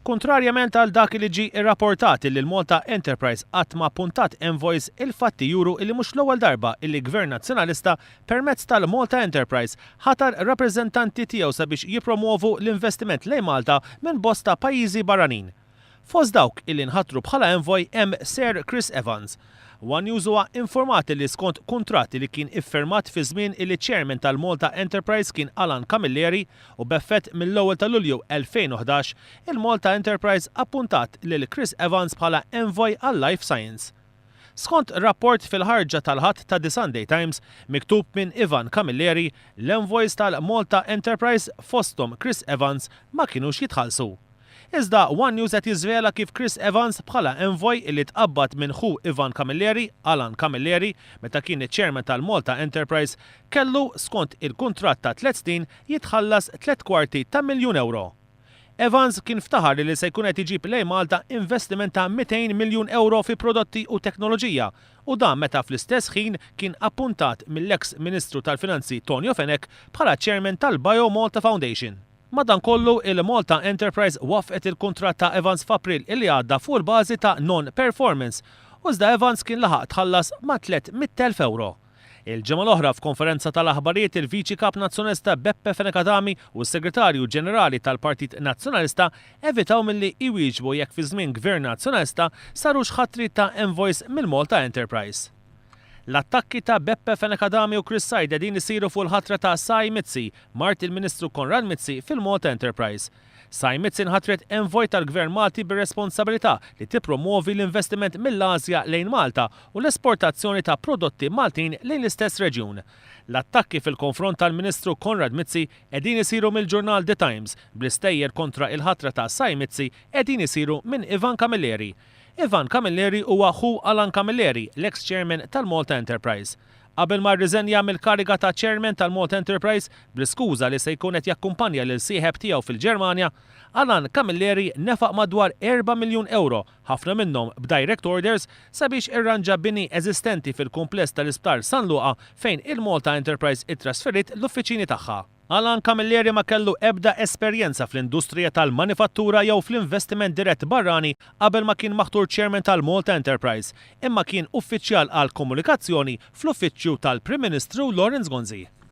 Kontrarjament għal dak li ġie irrapportat li l-Malta Enterprise qatt ma appuntat invoice, il-fatti juru li mhux l-ewwel darba li Gvern Nazzjonalista permezz tal-Malta Enterprise ħatar rappreżentanti tiegħu sabiex jippromovu l-investiment lejn Malta minn bosta pajjiżi barranin. Fost dawk illi nħattru bħala envoy hemm Sir Chris Evans. One News huwa informati li skont kuntratt li kien iffirmat fi żmien li chairman tal-Malta Enterprise kien Alan Camilleri u b'effett mill-ewwel ta' Lulju 2011 il-Malta Enterprise appuntat lil Chris Evans bħala envoy għal Life Science. Skont rapport fil-ħarġa tal-ħadd ta' The Sunday Times miktub minn Ivan Camilleri, l-envoys tal-Malta Enterprise fosthom Chris Evans ma kinux jitħallsu. Iżda One News qed jiżvela kif Chris Evans bħala envoy li tqabbad minn ħu Ivan Camilleri, Alan Camilleri, meta kien iċ-chairman tal-Malta Enterprise, kellu skont il-kuntratt ta' 3 snin jitħallas 3/4 miljun euro. Evans kien ftaħar li se jkun qed iġib lejn Malta investiment ta' 200 miljun euro fi prodotti u teknoloġija u dan meta fl-istess ħin kien appuntat mill-eks Ministru tal-Finanzi Tonio Fenech bħala chairman tal-Bio Malta Foundation. Madankollu il-Malta Enterprise waffqet il-kuntratt ta' Evans f'April illi għadda fuq il-bażi ta' non-performance u iżda Evans kien laħaq tħallas ma' 300,000 euro. Il-ġimgħa l-oħra f'konferenza tal-aħbarijiet il-Viċi Kap Nazzjonalista Beppe Fenekadami u s-Segretarju Ġenerali tal-Partit Nazzjonalista evitaw milli iwieġbu jekk fi żmien Gvern Nazzjonalista sarux ħatri ta' envoys mill-Malta Enterprise. L-attakki ta' Beppe Fenekadami u Chris Said din isiru fuq il-ħatra ta' Sai Mizzi, mart il-Ministru Konrad Mizzi fil-Malta Enterprise. Sai Mizzi nħatret envoy tal-Gvern Malti bir-responsabilità li tippromovi l-investiment mill-Asja lejn Malta u l-esportazzjoni ta' prodotti Maltin lejn l-istess reġjun. L-attakki fil-konfront tal-Ministru Konrad Mizzi qegħdin isiru mill-ġurnal The Times bl-istejjer kontra il-ħatra ta' Sai Mizzi qegħdin isiru minn Ivan Camilleri. Ivan Camilleri huwa ħu Alan Camilleri, l-ex-chairman tal-Malta Enterprise. Qabel ma rriżenja mill-kariga ta' chairman tal-Malta Enterprise bl-iskuża li se jkun qed jakkumpanja lil sieħeb tiegħu fil-Ġermanja, Alan Camilleri nefaq madwar 4 miljun euro, ħafna minnhom b'direct orders sabiex irranġa bini eżistenti fil-kumpless tal-Isptar San Luqa fejn il-Malta Enterprise ittrasferit l-uffiċini tagħha. Alan Camilleri ma kellu ebda esperjenza fl-industrija tal-manifattura jew fl-investiment dirett barrani qabel ma kien maħtur chairman tal-Malta Enterprise, imma kien uffiċjal għal komunikazzjoni fl-uffiċċju tal-Prim Ministru Lawrence Gonzi.